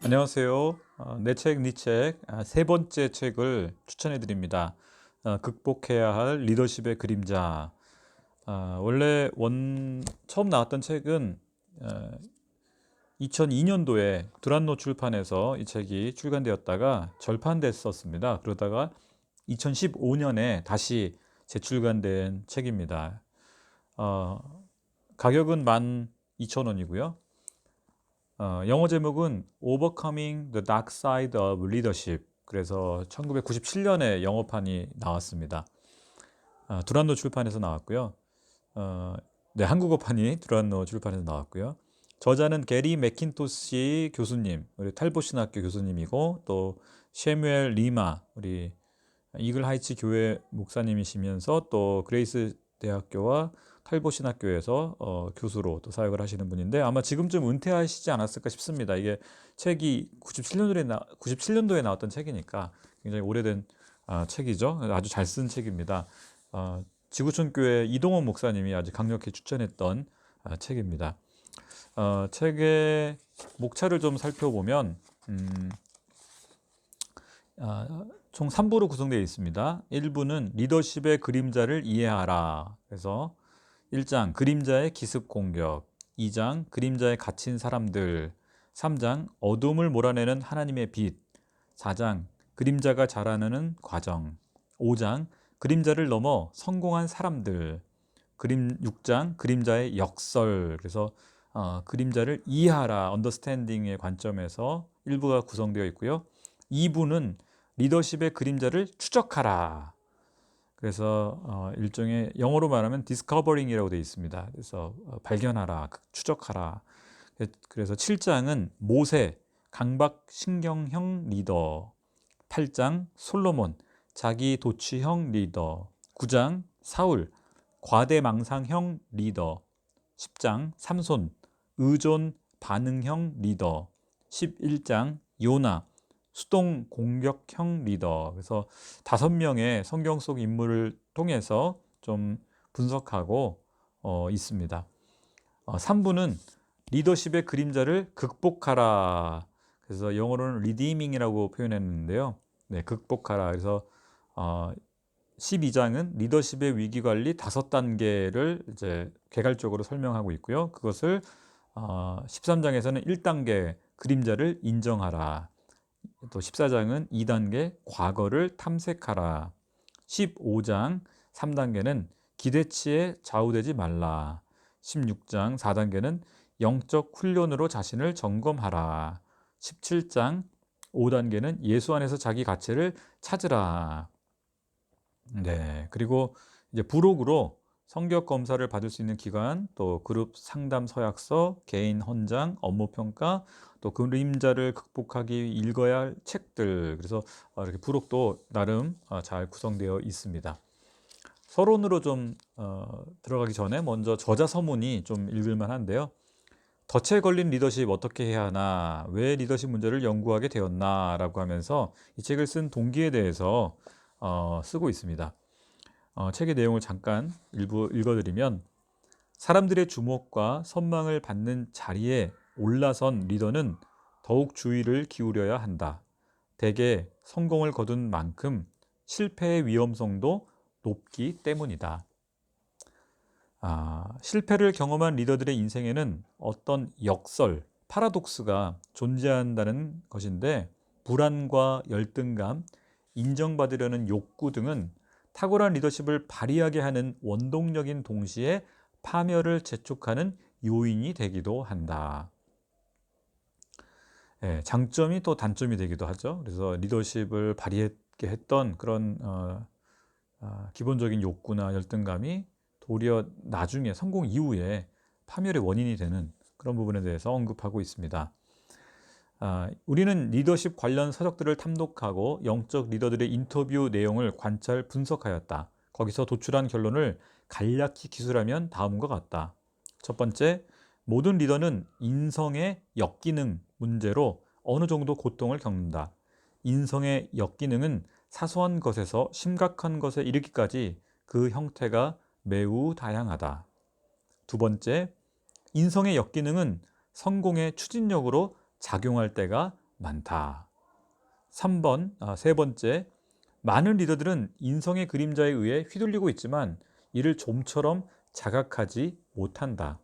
안녕하세요. 내 책, 네 책, 세 번째 책을 추천해 드립니다. 극복해야 할 리더십의 그림자. 원래 처음 나왔던 책은 2002년도에 두란노 출판에서 이 책이 출간되었다가 절판됐었습니다. 그러다가 2015년에 다시 재출간된 책입니다. 가격은 12,000원이고요. 영어 제목은 Overcoming the Dark Side of Leadership. 그래서 1997년에 영어판이 나왔습니다. 두란노 출판에서 나왔고요. 네, 한국어판이 두란노 출판에서 나왔고요. 저자는 게리 맥킨토시 교수님, 우리 탈보신 학교 교수님이고, 또 셰뮤엘 리마, 우리 이글 하이츠 교회 목사님이시면서 또 그레이스 대학교와 탈보신 학교에서 교수로 또 사역을 하시는 분인데 아마 지금쯤 은퇴하시지 않았을까 싶습니다. 이게 책이 97년도에 나왔던 책이니까 굉장히 오래된 책이죠. 아주 잘 쓴 책입니다. 지구촌교회 이동원 목사님이 아주 강력히 추천했던 책입니다. 책의 목차를 좀 살펴보면 총 3부로 구성되어 있습니다. 1부는 리더십의 그림자를 이해하라. 그래서 1장 그림자의 기습 공격, 2장 그림자에 갇힌 사람들, 3장 어둠을 몰아내는 하나님의 빛, 4장 그림자가 자라나는 과정, 5장 그림자를 넘어 성공한 사람들, 6장 그림자의 역설. 그래서 그림자를 이해하라, 언더스탠딩의 관점에서 1부가 구성되어 있고요. 2부는 리더십의 그림자를 추적하라. 그래서 일종의 영어로 말하면 디스커버링이라고 되어 있습니다. 그래서 발견하라, 추적하라. 그래서 7장은 모세, 강박신경형 리더, 8장 솔로몬, 자기 도취형 리더, 9장 사울, 과대망상형 리더, 10장 삼손, 의존 반응형 리더, 11장 요나, 수동 공격형 리더. 그래서 5명의 성경 속 인물을 통해서 좀 분석하고 있습니다. 3부는 리더십의 그림자를 극복하라. 그래서 영어로는 redeeming이라고 표현했는데요. 네, 극복하라. 그래서 12장은 리더십의 위기 관리 5단계를 이제 개괄적으로 설명하고 있고요. 그것을 13장에서는 1단계 그림자를 인정하라. 또 14장은 2단계 과거를 탐색하라. 15장 3단계는 기대치에 좌우되지 말라. 16장 4단계는 영적 훈련으로 자신을 점검하라. 17장 5단계는 예수 안에서 자기 가치를 찾으라. 네, 그리고 이제 부록으로 성격 검사를 받을 수 있는 기관, 또 그룹 상담 서약서, 개인 헌장, 업무 평가, 또 그림자를 극복하기 읽어야 할 책들. 그래서 이렇게 부록도 나름 잘 구성되어 있습니다. 서론으로 좀 들어가기 전에 먼저 저자 서문이 좀 읽을만 한데요. 덫에 걸린 리더십 어떻게 해야 하나, 왜 리더십 문제를 연구하게 되었나 라고 하면서 이 책을 쓴 동기에 대해서 쓰고 있습니다. 책의 내용을 잠깐 일부 읽어드리면, 사람들의 주목과 선망을 받는 자리에 올라선 리더는 더욱 주의를 기울여야 한다. 대개 성공을 거둔 만큼 실패의 위험성도 높기 때문이다. 실패를 경험한 리더들의 인생에는 어떤 역설, 파라독스가 존재한다는 것인데, 불안과 열등감, 인정받으려는 욕구 등은 탁월한 리더십을 발휘하게 하는 원동력인 동시에 파멸을 재촉하는 요인이 되기도 한다. 장점이 또 단점이 되기도 하죠. 그래서 리더십을 발휘하게 했던 그런 기본적인 욕구나 열등감이 도리어 나중에 성공 이후에 파멸의 원인이 되는 그런 부분에 대해서 언급하고 있습니다. 우리는 리더십 관련 서적들을 탐독하고 영적 리더들의 인터뷰 내용을 관찰 분석하였다. 거기서 도출한 결론을 간략히 기술하면 다음과 같다. 첫 번째, 모든 리더는 인성의 역기능 문제로 어느 정도 고통을 겪는다. 인성의 역기능은 사소한 것에서 심각한 것에 이르기까지 그 형태가 매우 다양하다. 두 번째, 인성의 역기능은 성공의 추진력으로 작용할 때가 많다. 3번, 세 번째, 많은 리더들은 인성의 그림자에 의해 휘둘리고 있지만 이를 좀처럼 자각하지 못한다.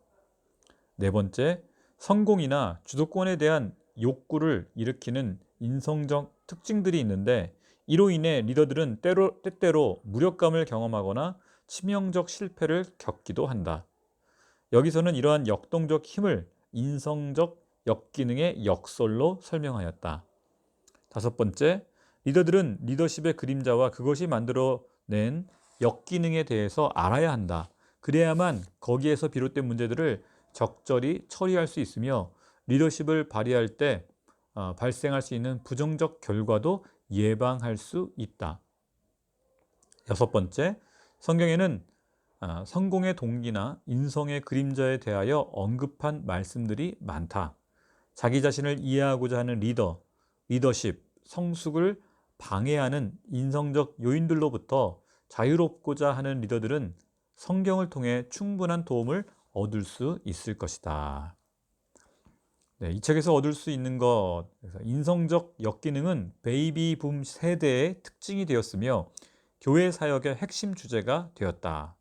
네 번째, 성공이나 주도권에 대한 욕구를 일으키는 인성적 특징들이 있는데 이로 인해 리더들은 때때로 무력감을 경험하거나 치명적 실패를 겪기도 한다. 여기서는 이러한 역동적 힘을 인성적 역기능의 역설로 설명하였다. 다섯 번째, 리더들은 리더십의 그림자와 그것이 만들어낸 역기능에 대해서 알아야 한다. 그래야만 거기에서 비롯된 문제들을 적절히 처리할 수 있으며 리더십을 발휘할 때 발생할 수 있는 부정적 결과도 예방할 수 있다. 여섯 번째, 성경에는 성공의 동기나 인성의 그림자에 대하여 언급한 말씀들이 많다. 자기 자신을 이해하고자 하는 리더십, 성숙을 방해하는 인성적 요인들로부터 자유롭고자 하는 리더들은 성경을 통해 충분한 도움을 얻을 수 있을 것이다. 네, 이 책에서 얻을 수 있는 것, 인성적 역기능은 베이비붐 세대의 특징이 되었으며 교회 사역의 핵심 주제가 되었다.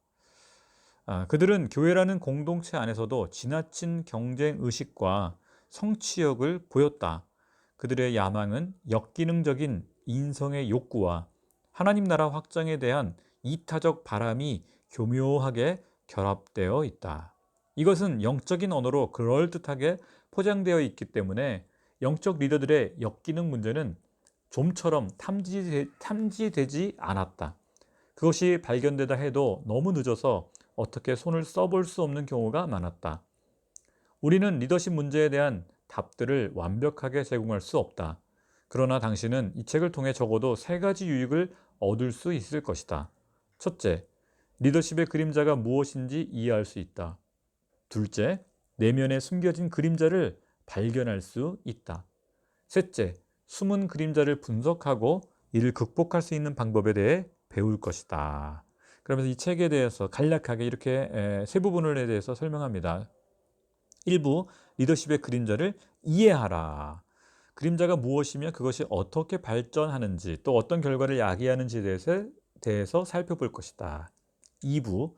그들은 교회라는 공동체 안에서도 지나친 경쟁 의식과 성취욕을 보였다. 그들의 야망은 역기능적인 인성의 욕구와 하나님 나라 확장에 대한 이타적 바람이 교묘하게 결합되어 있다. 이것은 영적인 언어로 그럴듯하게 포장되어 있기 때문에 영적 리더들의 역기능 문제는 좀처럼 탐지되지 않았다. 그것이 발견되다 해도 너무 늦어서 어떻게 손을 써볼 수 없는 경우가 많았다. 우리는 리더십 문제에 대한 답들을 완벽하게 제공할 수 없다. 그러나 당신은 이 책을 통해 적어도 세 가지 유익을 얻을 수 있을 것이다. 첫째, 리더십의 그림자가 무엇인지 이해할 수 있다. 둘째, 내면에 숨겨진 그림자를 발견할 수 있다. 셋째, 숨은 그림자를 분석하고 이를 극복할 수 있는 방법에 대해 배울 것이다. 그러면서 이 책에 대해서 간략하게 이렇게 세 부분에 대해서 설명합니다. 1부, 리더십의 그림자를 이해하라. 그림자가 무엇이며 그것이 어떻게 발전하는지 또 어떤 결과를 야기하는지에 대해서 살펴볼 것이다. 2부,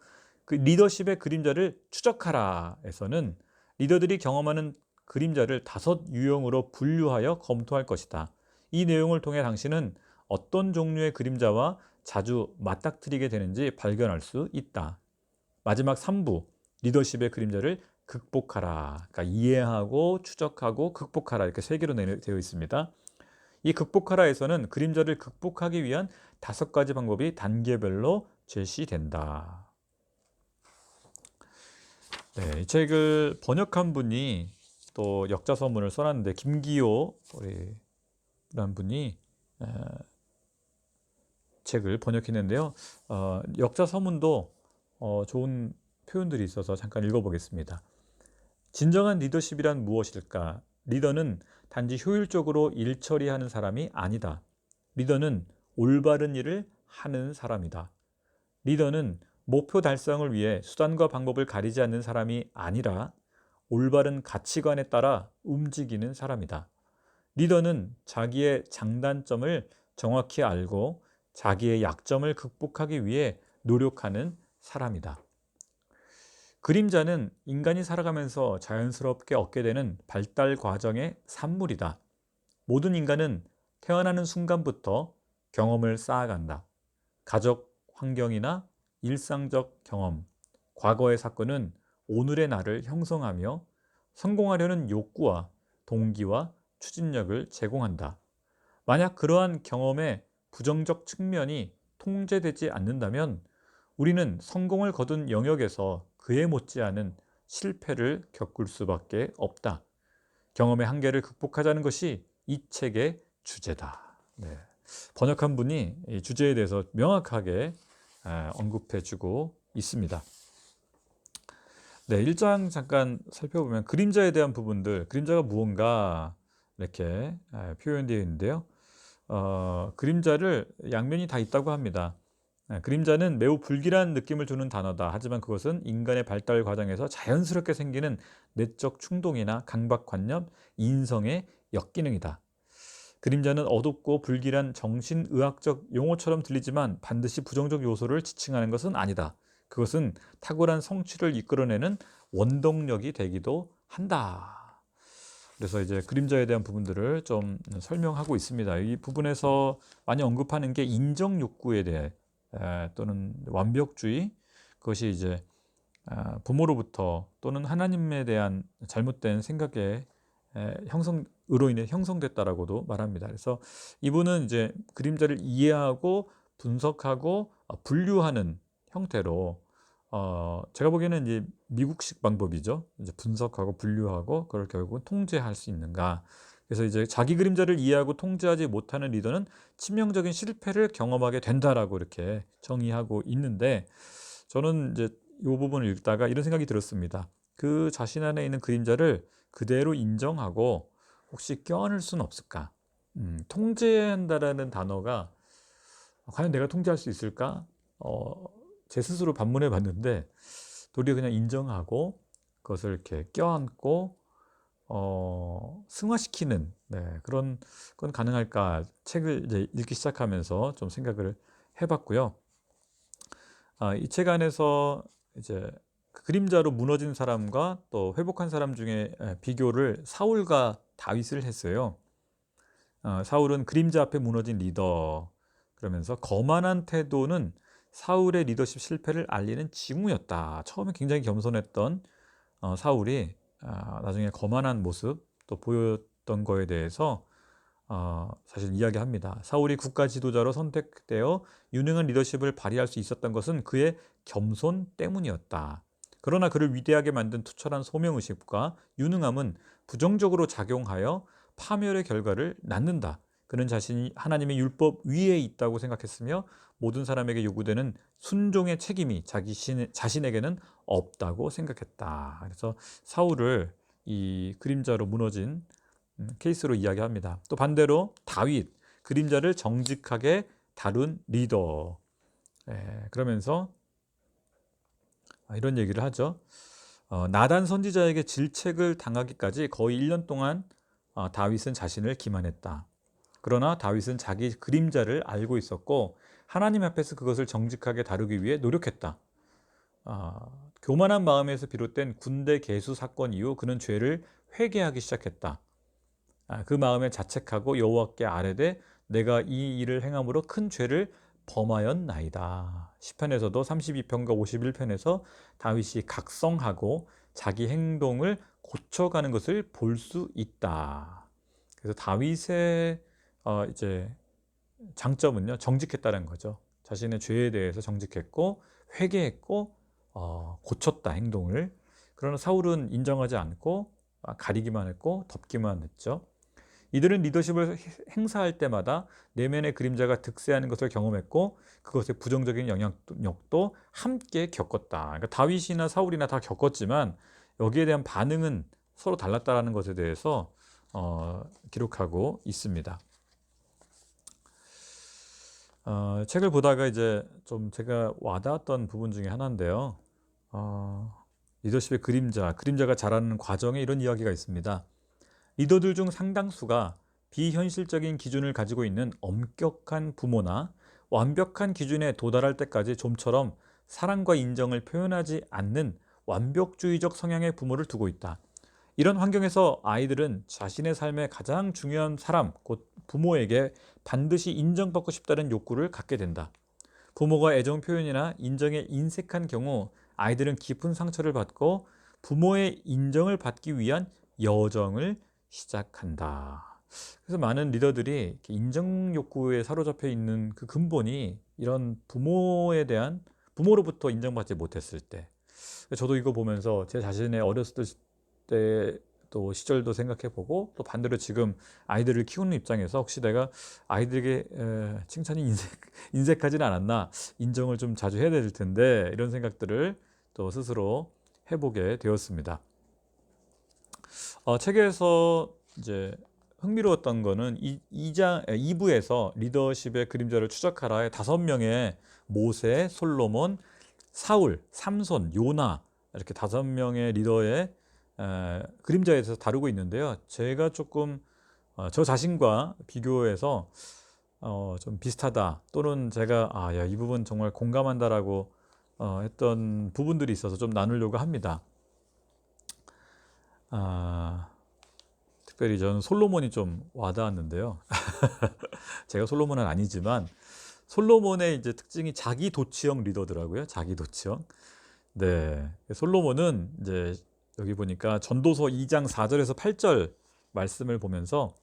그 리더십의 그림자를 추적하라 에서는 리더들이 경험하는 그림자를 5 유형으로 분류하여 검토할 것이다. 이 내용을 통해 당신은 어떤 종류의 그림자와 자주 맞닥뜨리게 되는지 발견할 수 있다. 마지막 3부, 리더십의 그림자를 극복하라. 그러니까 이해하고 추적하고 극복하라. 이렇게 세 개로 되어 있습니다. 이 극복하라에서는 그림자를 극복하기 위한 5가지 방법이 단계별로 제시된다. 네, 이 책을 번역한 분이 또 역자서문을 써놨는데 김기호라는 분이 책을 번역했는데요. 역자서문도 좋은 표현들이 있어서 잠깐 읽어보겠습니다. 진정한 리더십이란 무엇일까? 리더는 단지 효율적으로 일 처리하는 사람이 아니다. 리더는 올바른 일을 하는 사람이다. 리더는 목표 달성을 위해 수단과 방법을 가리지 않는 사람이 아니라 올바른 가치관에 따라 움직이는 사람이다. 리더는 자기의 장단점을 정확히 알고 자기의 약점을 극복하기 위해 노력하는 사람이다. 그림자는 인간이 살아가면서 자연스럽게 얻게 되는 발달 과정의 산물이다. 모든 인간은 태어나는 순간부터 경험을 쌓아간다. 가족 환경이나 일상적 경험, 과거의 사건은 오늘의 나를 형성하며 성공하려는 욕구와 동기와 추진력을 제공한다. 만약 그러한 경험의 부정적 측면이 통제되지 않는다면 우리는 성공을 거둔 영역에서 그에 못지않은 실패를 겪을 수밖에 없다. 경험의 한계를 극복하자는 것이 이 책의 주제다. 네. 번역한 분이 이 주제에 대해서 명확하게 언급해주고 있습니다. 네, 1장 잠깐 살펴보면 그림자에 대한 부분들, 그림자가 무언가 이렇게 표현되어 있는데요. 그림자를 양면이 다 있다고 합니다. 그림자는 매우 불길한 느낌을 주는 단어다. 하지만 그것은 인간의 발달 과정에서 자연스럽게 생기는 내적 충동이나 강박관념, 인성의 역기능이다. 그림자는 어둡고 불길한 정신의학적 용어처럼 들리지만 반드시 부정적 요소를 지칭하는 것은 아니다. 그것은 탁월한 성취를 이끌어내는 원동력이 되기도 한다. 그래서 이제 그림자에 대한 부분들을 좀 설명하고 있습니다. 이 부분에서 많이 언급하는 게 인정 욕구에 대해 또는 완벽주의, 그것이 이제 부모로부터 또는 하나님에 대한 잘못된 생각에 으로 인해 형성됐다라고도 말합니다. 그래서 이분은 이제 그림자를 이해하고 분석하고 분류하는 형태로 제가 보기에는 이제 미국식 방법이죠. 이제 분석하고 분류하고 그걸 결국은 통제할 수 있는가. 그래서 이제 자기 그림자를 이해하고 통제하지 못하는 리더는 치명적인 실패를 경험하게 된다라고 이렇게 정의하고 있는데, 저는 이제 이 부분을 읽다가 이런 생각이 들었습니다. 그 자신 안에 있는 그림자를 그대로 인정하고 혹시 껴안을 수는 없을까? 통제한다라는 단어가 과연 내가 통제할 수 있을까? 제 스스로 반문해 봤는데 도리어 그냥 인정하고 그것을 이렇게 껴안고 승화시키는 그런 건 가능할까? 책을 이제 읽기 시작하면서 좀 생각을 해봤고요. 이 책 안에서 이제 그 그림자로 무너진 사람과 또 회복한 사람 중에 비교를 사울과 다윗을 했어요. 사울은 그림자 앞에 무너진 리더, 그러면서 거만한 태도는 사울의 리더십 실패를 알리는 징후였다. 처음에 굉장히 겸손했던 사울이 나중에 거만한 모습 또 보였던 거에 대해서 사실 이야기합니다. 사울이 국가 지도자로 선택되어 유능한 리더십을 발휘할 수 있었던 것은 그의 겸손 때문이었다. 그러나 그를 위대하게 만든 투철한 소명의식과 유능함은 부정적으로 작용하여 파멸의 결과를 낳는다. 그는 자신이 하나님의 율법 위에 있다고 생각했으며 모든 사람에게 요구되는 순종의 책임이 자신에게는 없다고 생각했다. 그래서 사울을 이 그림자로 무너진 케이스로 이야기합니다. 또 반대로 다윗, 그림자를 정직하게 다룬 리더. 그러면서 이런 얘기를 하죠. 나단 선지자에게 질책을 당하기까지 거의 1년 동안 다윗은 자신을 기만했다. 그러나 다윗은 자기 그림자를 알고 있었고 하나님 앞에서 그것을 정직하게 다루기 위해 노력했다. 교만한 마음에서 비롯된 군대 개수 사건 이후 그는 죄를 회개하기 시작했다. 그 마음에 자책하고 여호와께 아뢰되 내가 이 일을 행함으로 큰 죄를 범하였나이다. 시편에서도 32편과 51편에서 다윗이 각성하고 자기 행동을 고쳐가는 것을 볼 수 있다. 그래서 다윗의 이제 장점은요, 정직했다는 거죠. 자신의 죄에 대해서 정직했고 회개했고 고쳤다, 행동을. 그러나 사울은 인정하지 않고 가리기만 했고 덮기만 했죠. 이들은 리더십을 행사할 때마다 내면의 그림자가 득세하는 것을 경험했고 그것의 부정적인 영향력도 함께 겪었다. 그러니까 다윗이나 사울이나 다 겪었지만 여기에 대한 반응은 서로 달랐다라는 것에 대해서 기록하고 있습니다. 책을 보다가 이제 좀 제가 와닿았던 부분 중에 하나인데요. 리더십의 그림자가 자라는 과정에 이런 이야기가 있습니다. 리더들 중 상당수가 비현실적인 기준을 가지고 있는 엄격한 부모나 완벽한 기준에 도달할 때까지 좀처럼 사랑과 인정을 표현하지 않는 완벽주의적 성향의 부모를 두고 있다. 이런 환경에서 아이들은 자신의 삶의 가장 중요한 사람, 곧 부모에게 반드시 인정받고 싶다는 욕구를 갖게 된다. 부모가 애정 표현이나 인정에 인색한 경우 아이들은 깊은 상처를 받고 부모의 인정을 받기 위한 여정을 시작한다. 그래서 많은 리더들이 인정 욕구에 사로잡혀 있는 그 근본이 이런 부모로부터 인정받지 못했을 때. 저도 이거 보면서 제 자신의 어렸을 때 또 시절도 생각해보고 또 반대로 지금 아이들을 키우는 입장에서 혹시 내가 아이들에게 칭찬이 인색하지는 않았나, 인정을 좀 자주 해야 될 텐데 이런 생각들을 또 스스로 해보게 되었습니다. 책에서 이제 흥미로웠던 거는 2부에서 리더십의 그림자를 추적하라의 5명의 모세, 솔로몬, 사울, 삼손, 요나 이렇게 5명의 리더의 그림자에 대해서 다루고 있는데요. 제가 조금 저 자신과 비교해서 좀 비슷하다 또는 제가 야, 이 부분 정말 공감한다라고 했던 부분들이 있어서 좀 나누려고 합니다. 특별히 저는 솔로몬이 좀 와닿았는데요. 제가 솔로몬은 아니지만 솔로몬의 이제 특징이 자기 도취형 리더더라고요. 자기 도취형. 네. 솔로몬은 이제 여기 보니까 전도서 2장 4절에서 8절 말씀을 보면서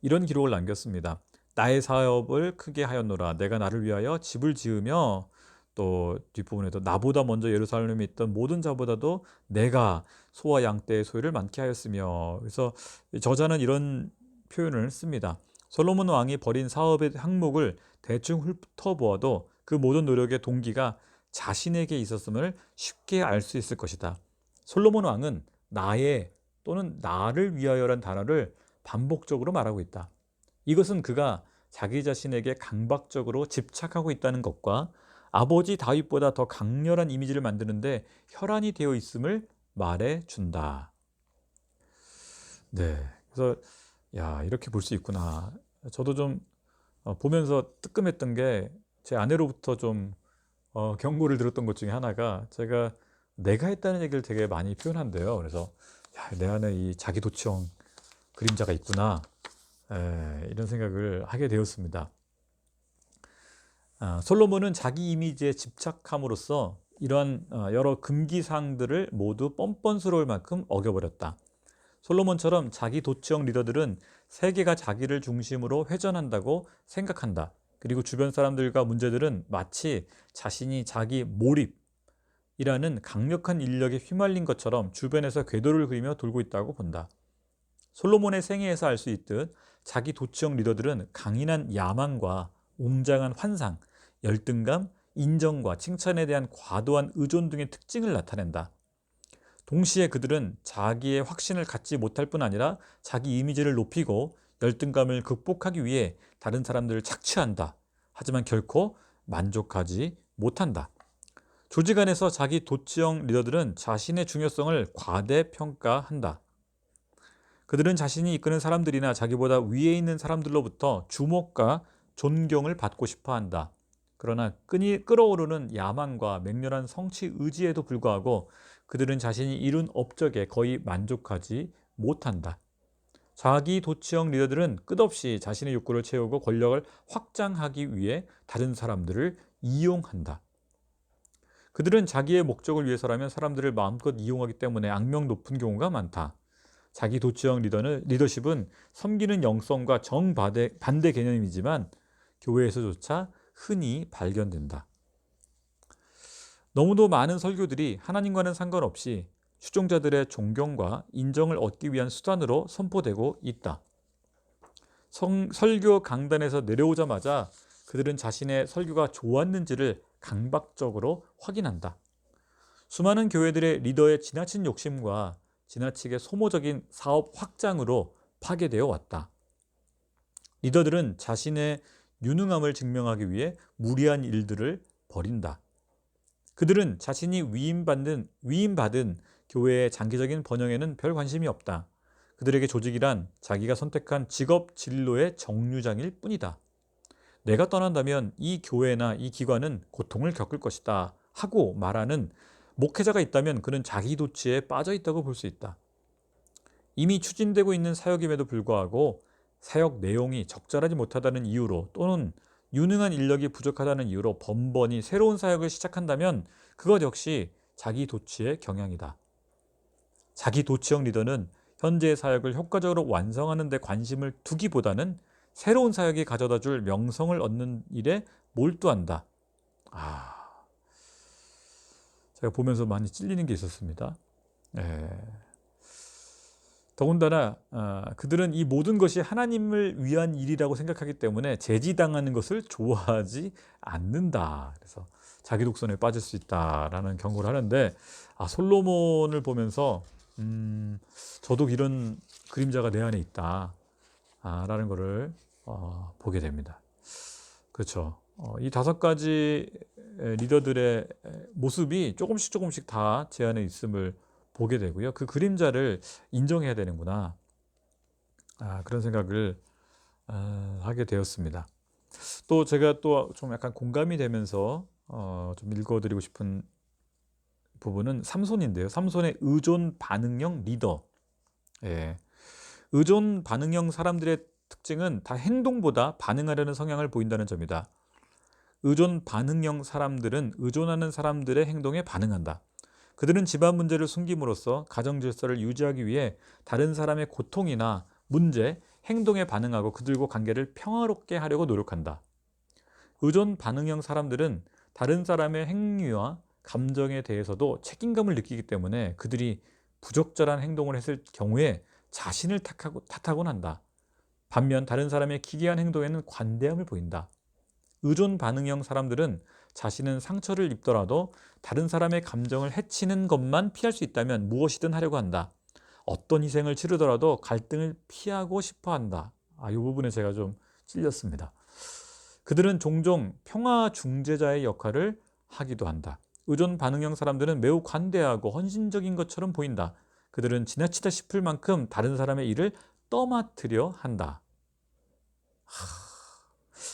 이런 기록을 남겼습니다. 나의 사업을 크게 하였노라. 내가 나를 위하여 집을 지으며 또 뒷부분에도 나보다 먼저 예루살렘에 있던 모든 자보다도 내가 소와 양떼의 소유를 많게 하였으며, 그래서 저자는 이런 표현을 씁니다. 솔로몬 왕이 벌인 사업의 항목을 대충 훑어보아도 그 모든 노력의 동기가 자신에게 있었음을 쉽게 알 수 있을 것이다. 솔로몬 왕은 나의 또는 나를 위하여란 단어를 반복적으로 말하고 있다. 이것은 그가 자기 자신에게 강박적으로 집착하고 있다는 것과 아버지 다윗보다 더 강렬한 이미지를 만드는데 혈안이 되어 있음을 말해준다. 네, 그래서 야, 이렇게 볼 수 있구나. 저도 좀 보면서 뜨끔했던 게 제 아내로부터 좀 경고를 들었던 것 중에 하나가, 제가 내가 했다는 얘기를 되게 많이 표현한대요. 그래서 야, 내 안에 이 자기 도취형 그림자가 있구나, 이런 생각을 하게 되었습니다. 솔로몬은 자기 이미지에 집착함으로써 이러한 여러 금기사항들을 모두 뻔뻔스러울 만큼 어겨버렸다. 솔로몬처럼 자기 도취형 리더들은 세계가 자기를 중심으로 회전한다고 생각한다. 그리고 주변 사람들과 문제들은 마치 자신이 자기 몰입이라는 강력한 인력에 휘말린 것처럼 주변에서 궤도를 그리며 돌고 있다고 본다. 솔로몬의 생애에서 알 수 있듯 자기 도취형 리더들은 강인한 야망과 웅장한 환상, 열등감, 인정과 칭찬에 대한 과도한 의존 등의 특징을 나타낸다. 동시에 그들은 자기의 확신을 갖지 못할 뿐 아니라 자기 이미지를 높이고 열등감을 극복하기 위해 다른 사람들을 착취한다. 하지만 결코 만족하지 못한다. 조직 안에서 자기 도취형 리더들은 자신의 중요성을 과대평가한다. 그들은 자신이 이끄는 사람들이나 자기보다 위에 있는 사람들로부터 주목과 존경을 받고 싶어 한다. 그러나 끓어오르는 야망과 맹렬한 성취 의지에도 불구하고 그들은 자신이 이룬 업적에 거의 만족하지 못한다. 자기 도취형 리더들은 끝없이 자신의 욕구를 채우고 권력을 확장하기 위해 다른 사람들을 이용한다. 그들은 자기의 목적을 위해서라면 사람들을 마음껏 이용하기 때문에 악명 높은 경우가 많다. 자기 도취형 리더십은 섬기는 영성과 정반대 개념이지만 교회에서조차 흔히 발견된다. 너무도 많은 설교들이 하나님과는 상관없이 추종자들의 존경과 인정을 얻기 위한 수단으로 선포되고 있다. 설교 강단에서 내려오자마자 그들은 자신의 설교가 좋았는지를 강박적으로 확인한다. 수많은 교회들의 리더의 지나친 욕심과 지나치게 소모적인 사업 확장으로 파괴되어 왔다. 리더들은 자신의 유능함을 증명하기 위해 무리한 일들을 벌인다. 그들은 자신이 위임받은 교회의 장기적인 번영에는 별 관심이 없다. 그들에게 조직이란 자기가 선택한 직업 진로의 정류장일 뿐이다. 내가 떠난다면 이 교회나 이 기관은 고통을 겪을 것이다 하고 말하는 목회자가 있다면 그는 자기 도취에 빠져 있다고 볼 수 있다. 이미 추진되고 있는 사역임에도 불구하고 사역 내용이 적절하지 못하다는 이유로 또는 유능한 인력이 부족하다는 이유로 번번이 새로운 사역을 시작한다면 그것 역시 자기 도취의 경향이다. 자기 도취형 리더는 현재의 사역을 효과적으로 완성하는 데 관심을 두기보다는 새로운 사역이 가져다 줄 명성을 얻는 일에 몰두한다. 제가 보면서 많이 찔리는 게 있었습니다. 더군다나 그들은 이 모든 것이 하나님을 위한 일이라고 생각하기 때문에 제지당하는 것을 좋아하지 않는다. 그래서 자기 독선에 빠질 수 있다라는 경고를 하는데, 솔로몬을 보면서 저도 이런 그림자가 내 안에 있다라는 것을 보게 됩니다. 그렇죠. 이 5가지 리더들의 모습이 조금씩 다 제 안에 있음을 보게 되고요. 그 그림자를 인정해야 되는구나. 그런 생각을 하게 되었습니다. 또 제가 또 좀 약간 공감이 되면서 좀 읽어드리고 싶은 부분은 삼손인데요. 삼손의 의존 반응형 리더. 예. 의존 반응형 사람들의 특징은 다 행동보다 반응하려는 성향을 보인다는 점이다. 의존 반응형 사람들은 의존하는 사람들의 행동에 반응한다. 그들은 집안 문제를 숨김으로써 가정 질서를 유지하기 위해 다른 사람의 고통이나 문제, 행동에 반응하고 그들과 관계를 평화롭게 하려고 노력한다. 의존 반응형 사람들은 다른 사람의 행위와 감정에 대해서도 책임감을 느끼기 때문에 그들이 부적절한 행동을 했을 경우에 자신을 탓하곤 한다. 반면 다른 사람의 기괴한 행동에는 관대함을 보인다. 의존 반응형 사람들은 자신은 상처를 입더라도 다른 사람의 감정을 해치는 것만 피할 수 있다면 무엇이든 하려고 한다. 어떤 희생을 치르더라도 갈등을 피하고 싶어 한다. 이 부분에 제가 좀 찔렸습니다. 그들은 종종 평화 중재자의 역할을 하기도 한다. 의존 반응형 사람들은 매우 관대하고 헌신적인 것처럼 보인다. 그들은 지나치다 싶을 만큼 다른 사람의 일을 떠맡으려 한다.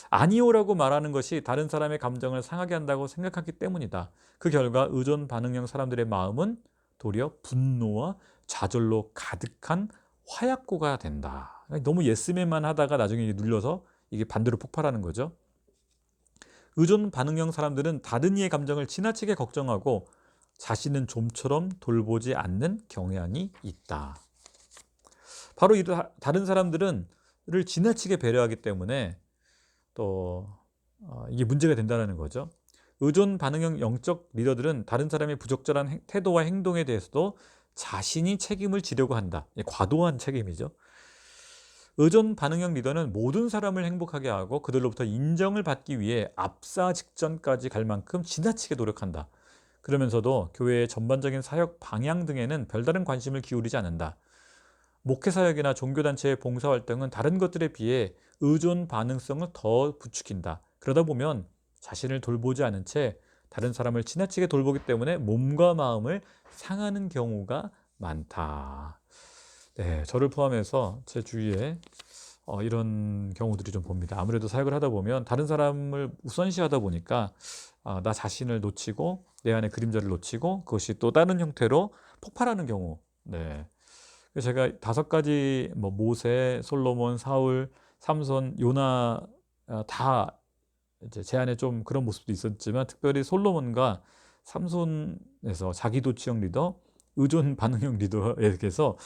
아니오라고 말하는 것이 다른 사람의 감정을 상하게 한다고 생각하기 때문이다. 그 결과 의존 반응형 사람들의 마음은 도리어 분노와 좌절로 가득한 화약고가 된다. 너무 예스맨만 하다가 나중에 눌려서 이게 반대로 폭발하는 거죠. 의존 반응형 사람들은 다른 이의 감정을 지나치게 걱정하고 자신은 좀처럼 돌보지 않는 경향이 있다. 바로 이 다른 사람들을 지나치게 배려하기 때문에 또 이게 문제가 된다는 거죠. 의존 반응형 영적 리더들은 다른 사람의 부적절한 태도와 행동에 대해서도 자신이 책임을 지려고 한다. 과도한 책임이죠. 의존 반응형 리더는 모든 사람을 행복하게 하고 그들로부터 인정을 받기 위해 압사 직전까지 갈 만큼 지나치게 노력한다. 그러면서도 교회의 전반적인 사역 방향 등에는 별다른 관심을 기울이지 않는다. 목회사역이나 종교단체의 봉사활동은 다른 것들에 비해 의존 반응성을 더 부추긴다. 그러다 보면 자신을 돌보지 않은 채 다른 사람을 지나치게 돌보기 때문에 몸과 마음을 상하는 경우가 많다. 네, 저를 포함해서 제 주위에 이런 경우들이 좀 봅니다. 아무래도 사역을 하다 보면 다른 사람을 우선시하다 보니까 나 자신을 놓치고 내 안의 그림자를 놓치고 그것이 또 다른 형태로 폭발하는 경우. 네. 제가 5가지 모세, 솔로몬, 사울, 삼손, 요나 다 이제 제 안에 좀 그런 모습도 있었지만 특별히 솔로몬과 삼손에서 자기도취형 리더, 의존 반응형 리더에게서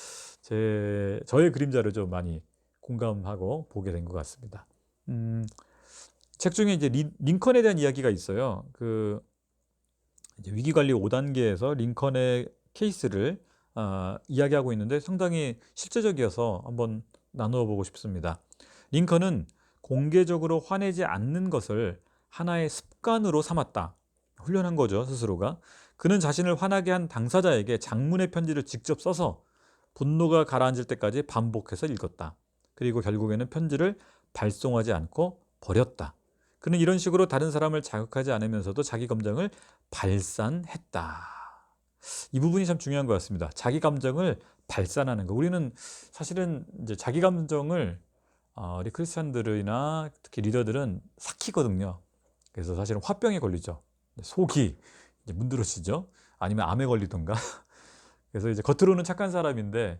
저의 그림자를 좀 많이 공감하고 보게 된 것 같습니다. 책 중에 이제 링컨에 대한 이야기가 있어요. 이제 위기관리 5단계에서 링컨의 케이스를 이야기하고 있는데 상당히 실제적이어서 한번 나누어 보고 싶습니다. 링컨은 공개적으로 화내지 않는 것을 하나의 습관으로 삼았다. 훈련한 거죠, 스스로가. 그는 자신을 화나게 한 당사자에게 장문의 편지를 직접 써서 분노가 가라앉을 때까지 반복해서 읽었다. 그리고 결국에는 편지를 발송하지 않고 버렸다. 그는 이런 식으로 다른 사람을 자극하지 않으면서도 자기 감정을 발산했다. 이 부분이 참 중요한 것 같습니다. 자기 감정을 발산하는 거. 우리는 사실은 이제 자기 감정을 우리 크리스찬들이나 특히 리더들은 삭히거든요. 그래서 사실은 화병에 걸리죠. 속이 이제 문드러지죠. 아니면 암에 걸리던가. 그래서 이제 겉으로는 착한 사람인데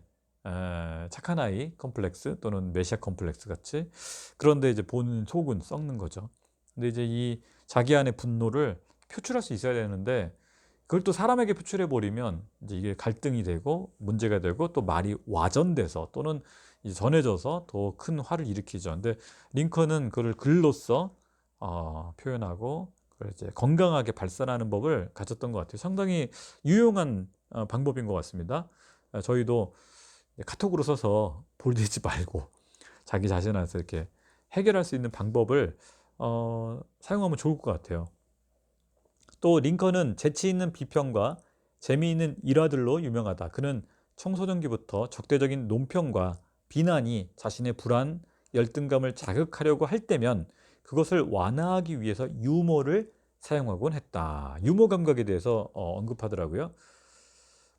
착한 아이 컴플렉스 또는 메시아 컴플렉스 같이, 그런데 이제 본 속은 썩는 거죠. 근데 이제 이 자기 안의 분노를 표출할 수 있어야 되는데 그걸 또 사람에게 표출해 버리면 이제 이게 갈등이 되고 문제가 되고 또 말이 와전돼서 또는 이제 전해져서 더 큰 화를 일으키죠. 근데 링컨은 그걸 글로써 표현하고 그걸 이제 건강하게 발산하는 법을 가졌던 것 같아요. 상당히 유용한 방법인 것 같습니다. 저희도 카톡으로 써서 볼대지 말고 자기 자신한테 이렇게 해결할 수 있는 방법을 사용하면 좋을 것 같아요. 또 링컨은 재치 있는 비평과 재미있는 일화들로 유명하다. 그는 청소년기부터 적대적인 논평과 비난이 자신의 불안, 열등감을 자극하려고 할 때면 그것을 완화하기 위해서 유머를 사용하곤 했다. 유머 감각에 대해서 언급하더라고요.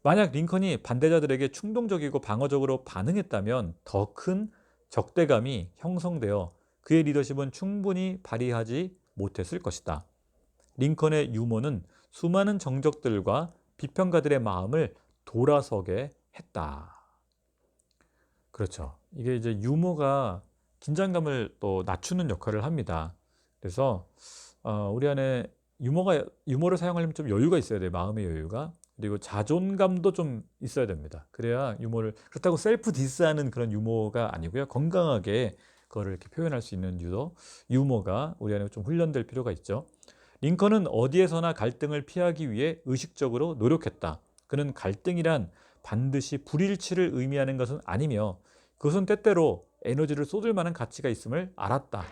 만약 링컨이 반대자들에게 충동적이고 방어적으로 반응했다면 더 큰 적대감이 형성되어 그의 리더십은 충분히 발휘하지 못했을 것이다. 링컨의 유머는 수많은 정적들과 비평가들의 마음을 돌아서게 했다. 그렇죠. 이게 이제 유머가 긴장감을 또 낮추는 역할을 합니다. 그래서 우리 안에 유머를 사용하려면 좀 여유가 있어야 돼요. 마음의 여유가. 그리고 자존감도 좀 있어야 됩니다. 그래야 유머를, 그렇다고 셀프 디스하는 그런 유머가 아니고요. 건강하게 그거를 이렇게 표현할 수 있는 유머가 우리 안에 좀 훈련될 필요가 있죠. 링컨은 어디에서나 갈등을 피하기 위해 의식적으로 노력했다. 그는 갈등이란 반드시 불일치를 의미하는 것은 아니며 그것은 때때로 에너지를 쏟을 만한 가치가 있음을 알았다.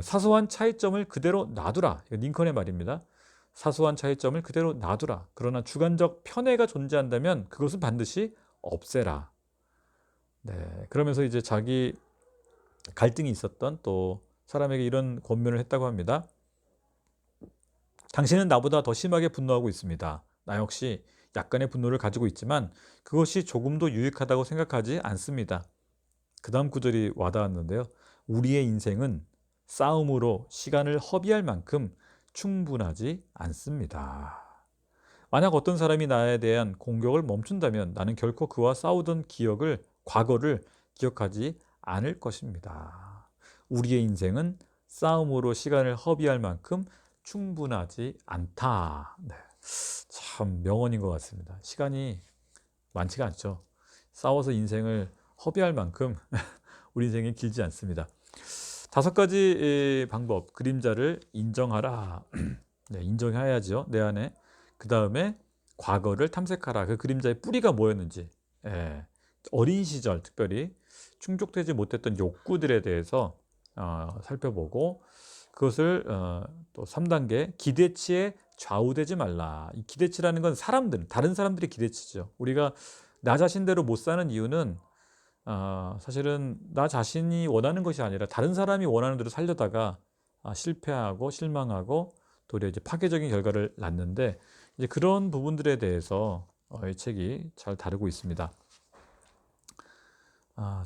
사소한 차이점을 그대로 놔두라. 링컨의 말입니다. 사소한 차이점을 그대로 놔두라. 그러나 주관적 편애가 존재한다면 그것은 반드시 없애라. 네, 그러면서 이제 자기 갈등이 있었던 또 사람에게 이런 권면을 했다고 합니다. 당신은 나보다 더 심하게 분노하고 있습니다. 나 역시 약간의 분노를 가지고 있지만 그것이 조금도 유익하다고 생각하지 않습니다. 그 다음 구절이 와닿았는데요. 우리의 인생은 싸움으로 시간을 허비할 만큼 충분하지 않습니다. 만약 어떤 사람이 나에 대한 공격을 멈춘다면 나는 결코 그와 싸우던 과거를 기억하지 않을 것입니다. 우리의 인생은 싸움으로 시간을 허비할 만큼 충분하지 않다. 네, 참 명언인 것 같습니다. 시간이 많지가 않죠. 싸워서 인생을 허비할 만큼 우리 인생이 길지 않습니다. 5가지 방법, 그림자를 인정하라. 네, 인정해야죠, 내 안에. 그 다음에 과거를 탐색하라. 그 그림자의 뿌리가 뭐였는지, 어린 시절 특별히 충족되지 못했던 욕구들에 대해서 살펴보고 그것을 또 3단계 기대치에 좌우되지 말라. 이 기대치라는 건 다른 사람들의 기대치죠. 우리가 나 자신대로 못 사는 이유는 사실은 나 자신이 원하는 것이 아니라 다른 사람이 원하는 대로 살려다가 실패하고 실망하고 도리어 이제 파괴적인 결과를 낳는데, 이제 그런 부분들에 대해서 이 책이 잘 다루고 있습니다.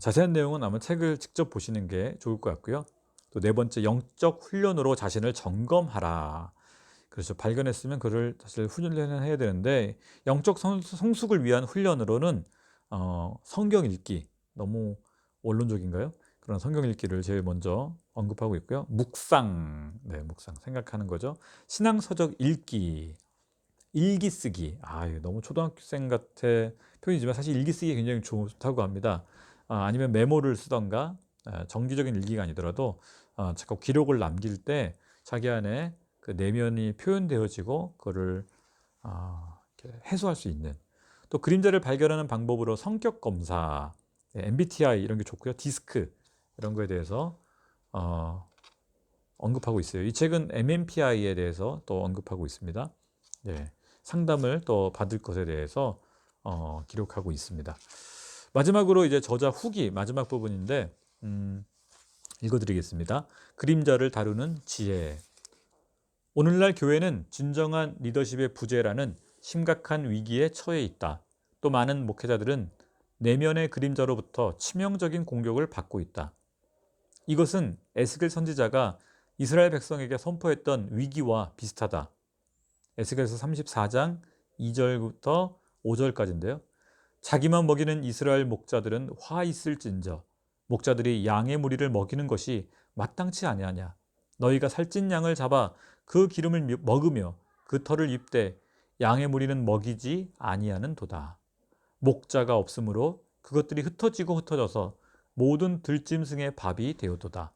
자세한 내용은 아마 책을 직접 보시는 게 좋을 것 같고요. 또 4번째, 영적 훈련으로 자신을 점검하라. 그래서 발견했으면 그를 사실 훈련을 해야 되는데, 영적 성숙을 위한 훈련으로는 성경 읽기, 너무 원론적인가요? 그런 성경 읽기를 제일 먼저 언급하고 있고요. 묵상, 묵상 생각하는 거죠. 신앙서적 읽기, 일기 쓰기. 이거 너무 초등학생 같은 표현이지만 사실 일기 쓰기 굉장히 좋다고 합니다. 아니면 메모를 쓰던가, 정기적인 일기가 아니더라도 자꾸 기록을 남길 때 자기 안에 그 내면이 표현되어지고 그거를 이렇게 해소할 수 있는, 또 그림자를 발견하는 방법으로 성격 검사, MBTI 이런 게 좋고요. 디스크 이런 거에 대해서 언급하고 있어요. 이 책은 MMPI에 대해서 또 언급하고 있습니다. 네, 상담을 또 받을 것에 대해서 기록하고 있습니다. 마지막으로 이제 저자 후기 마지막 부분인데 읽어드리겠습니다. 그림자를 다루는 지혜. 오늘날 교회는 진정한 리더십의 부재라는 심각한 위기에 처해 있다. 또 많은 목회자들은 내면의 그림자로부터 치명적인 공격을 받고 있다. 이것은 에스겔 선지자가 이스라엘 백성에게 선포했던 위기와 비슷하다. 에스겔서 34장 2절부터 5절까지인데요. 자기만 먹이는 이스라엘 목자들은 화 있을진저 목자들이 양의 무리를 먹이는 것이 마땅치 아니하냐. 너희가 살찐 양을 잡아 그 기름을 먹으며 그 털을 입되 양의 무리는 먹이지 아니하는 도다. 목자가 없으므로 그것들이 흩어지고 흩어져서 모든 들짐승의 밥이 되어도다.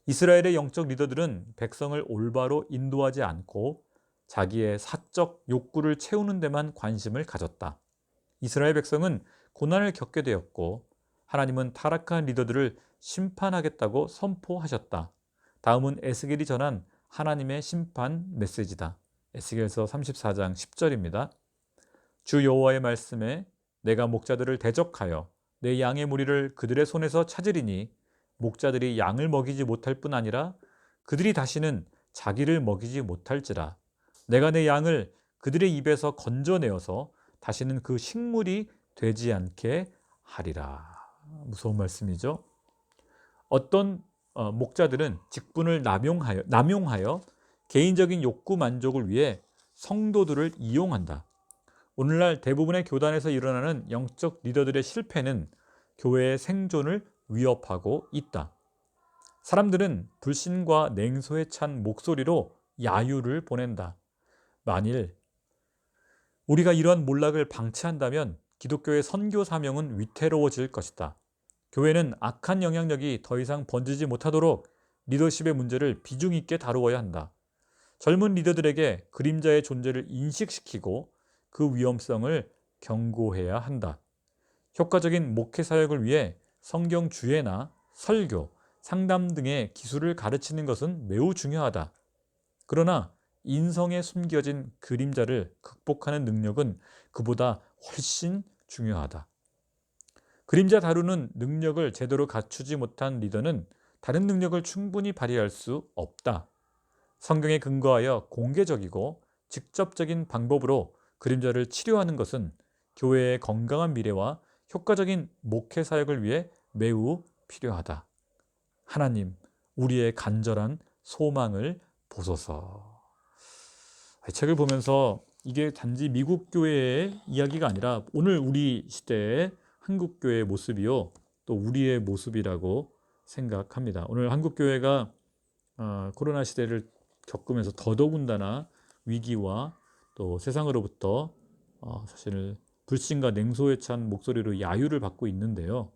이스라엘의 영적 리더들은 백성을 올바로 인도하지 않고 자기의 사적 욕구를 채우는 데만 관심을 가졌다. 이스라엘 백성은 고난을 겪게 되었고 하나님은 타락한 리더들을 심판하겠다고 선포하셨다. 다음은 에스겔이 전한 하나님의 심판 메시지다. 에스겔서 34장 10절입니다. 주 여호와의 말씀에 내가 목자들을 대적하여 내 양의 무리를 그들의 손에서 찾으리니 목자들이 양을 먹이지 못할 뿐 아니라 그들이 다시는 자기를 먹이지 못할지라. 내가 내 양을 그들의 입에서 건져내어서 다시는 그 식물이 되지 않게 하리라. 무서운 말씀이죠. 어떤 목자들은 직분을 남용하여 개인적인 욕구 만족을 위해 성도들을 이용한다. 오늘날 대부분의 교단에서 일어나는 영적 리더들의 실패는 교회의 생존을 위협하고 있다. 사람들은 불신과 냉소에 찬 목소리로 야유를 보낸다. 만일 우리가 이러한 몰락을 방치한다면 기독교의 선교 사명은 위태로워질 것이다. 교회는 악한 영향력이 더 이상 번지지 못하도록 리더십의 문제를 비중 있게 다루어야 한다. 젊은 리더들에게 그림자의 존재를 인식시키고 그 위험성을 경고해야 한다. 효과적인 목회 사역을 위해 성경 주예나 설교, 상담 등의 기술을 가르치는 것은 매우 중요하다. 그러나 인성에 숨겨진 그림자를 극복하는 능력은 그보다 훨씬 중요하다. 그림자 다루는 능력을 제대로 갖추지 못한 리더는 다른 능력을 충분히 발휘할 수 없다. 성경에 근거하여 공개적이고 직접적인 방법으로 그림자를 치료하는 것은 교회의 건강한 미래와 효과적인 목회 사역을 위해 매우 필요하다. 하나님, 우리의 간절한 소망을 보소서. 이 책을 보면서 이게 단지 미국 교회의 이야기가 아니라 오늘 우리 시대의 한국 교회의 모습이요, 또 우리의 모습이라고 생각합니다. 오늘 한국 교회가 코로나 시대를 겪으면서 더더군다나 위기와 또 세상으로부터 사실 불신과 냉소에 찬 목소리로 야유를 받고 있는데요.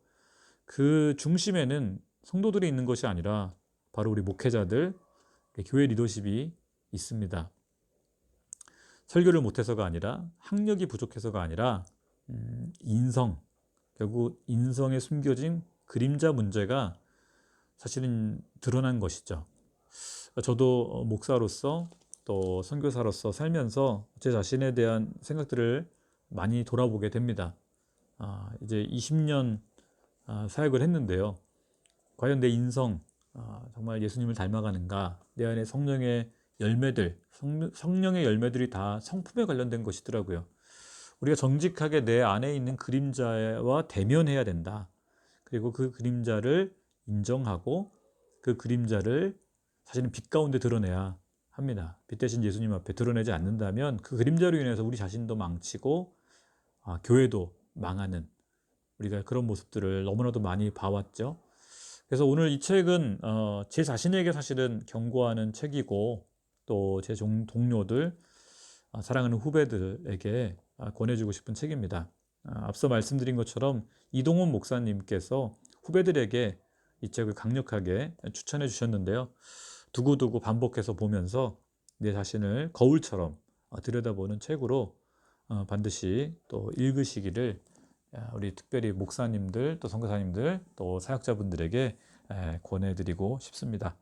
그 중심에는 성도들이 있는 것이 아니라 바로 우리 목회자들, 교회 리더십이 있습니다. 설교를 못해서가 아니라 학력이 부족해서가 아니라 인성, 결국 인성에 숨겨진 그림자 문제가 사실은 드러난 것이죠. 저도 목사로서 또 선교사로서 살면서 제 자신에 대한 생각들을 많이 돌아보게 됩니다. 이제 20년 사역을 했는데요. 과연 내 인성 정말 예수님을 닮아가는가? 내 안에 성령의 열매들, 성령의 열매들이 다 성품에 관련된 것이더라고요. 우리가 정직하게 내 안에 있는 그림자와 대면해야 된다. 그리고 그 그림자를 인정하고 그 그림자를 사실은 빛 가운데 드러내야 합니다. 빛 대신 예수님 앞에 드러내지 않는다면 그 그림자로 인해서 우리 자신도 망치고 교회도 망하는, 우리가 그런 모습들을 너무나도 많이 봐왔죠. 그래서 오늘 이 책은 제 자신에게 사실은 경고하는 책이고 또 제 동료들, 사랑하는 후배들에게 권해주고 싶은 책입니다. 앞서 말씀드린 것처럼 이동훈 목사님께서 후배들에게 이 책을 강력하게 추천해 주셨는데요. 두고두고 반복해서 보면서 내 자신을 거울처럼 들여다보는 책으로 반드시 또 읽으시기를 우리 특별히 목사님들, 또 선교사님들, 또 사역자분들에게 권해드리고 싶습니다.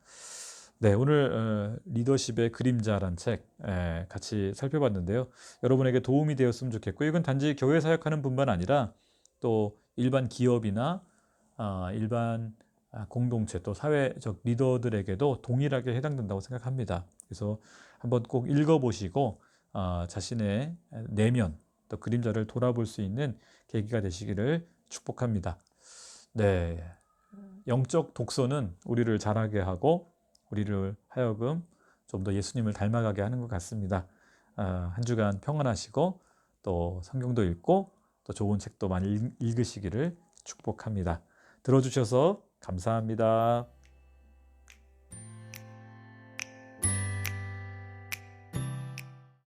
네, 오늘 리더십의 그림자란 책 같이 살펴봤는데요. 여러분에게 도움이 되었으면 좋겠고, 이건 단지 교회 사역하는 분만 아니라 또 일반 기업이나 일반 공동체, 또 사회적 리더들에게도 동일하게 해당된다고 생각합니다. 그래서 한번 꼭 읽어보시고 자신의 내면, 또 그림자를 돌아볼 수 있는 계기가 되시기를 축복합니다. 네, 영적 독서는 우리를 자라게 하고 우리를 하여금 좀 더 예수님을 닮아가게 하는 것 같습니다. 한 주간 평안하시고 또 성경도 읽고 또 좋은 책도 많이 읽으시기를 축복합니다. 들어주셔서 감사합니다.